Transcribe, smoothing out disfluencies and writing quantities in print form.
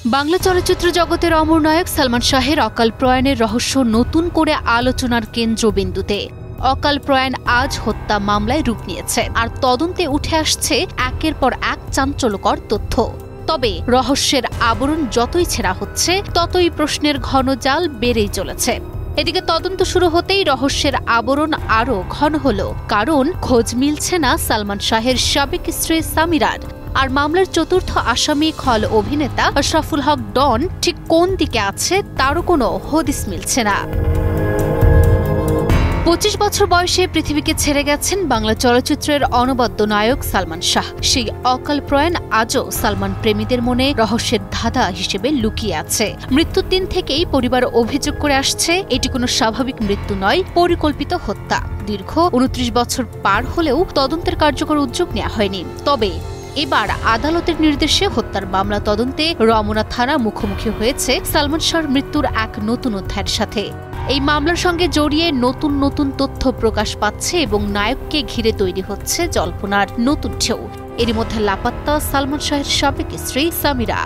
বাংলা চলচ্চিত্র জগতের অমর নায়ক সালমান শাহের অকাল প্রয়াণের রহস্য নতুন করে আলোচনার কেন্দ্রবিন্দুতে। অকাল প্রয়াণ আজ হত্যা মামলায় রূপ নিয়েছে, আর তদন্তে উঠে আসছে একের পর এক চাঞ্চল্যকর তথ্য। তবে রহস্যের আবরণ যতই ছেঁড়া হচ্ছে, ততই প্রশ্নের ঘন জাল বেড়েই চলেছে। এদিকে তদন্ত শুরু হতেই রহস্যের আবরণ আরও ঘন হল, কারণ খোঁজ মিলছে না সালমান শাহের সাবেক স্ত্রী সামিরার। আর মামলার চতুর্থ আসামি খল অভিনেতা আশরাফুল হক ডন ঠিক কোন দিকে আছে তারও কোনো হদিস মিলছে না। ২৫ বছর বয়সে পৃথিবীকে ছেড়ে গেছেন বাংলা চলচ্চিত্রের অনবদ্য নায়ক সালমান শাহ। সেই অকাল প্রয়াণ আজও সালমান প্রেমীদের মনে রহস্যের ধাঁধা হিসেবে লুকিয়ে আছে। মৃত্যুর দিন থেকেই পরিবার অভিযোগ করে আসছে, এটি কোনো স্বাভাবিক মৃত্যু নয়, পরিকল্পিত হত্যা। দীর্ঘ ২৯ বছর পার হলেও তদন্তের কার্যকর উদ্যোগ নেওয়া হয়নি। তবে এবার আদালতের নির্দেশে হত্যার মামলা তদন্তে রমনা থানা মুখোমুখি হয়েছে সালমান শাহর মৃত্যুর এক নতুন অধ্যায়ের সাথে। এই মামলার সঙ্গে জড়িয়ে নতুন নতুন তথ্য প্রকাশ পাচ্ছে এবং নায়ককে ঘিরে তৈরি হচ্ছে জল্পনার নতুন ঢেউ। এরই মধ্যে লাপাত্তা সালমান শাহের সাবেক স্ত্রী সামিরা।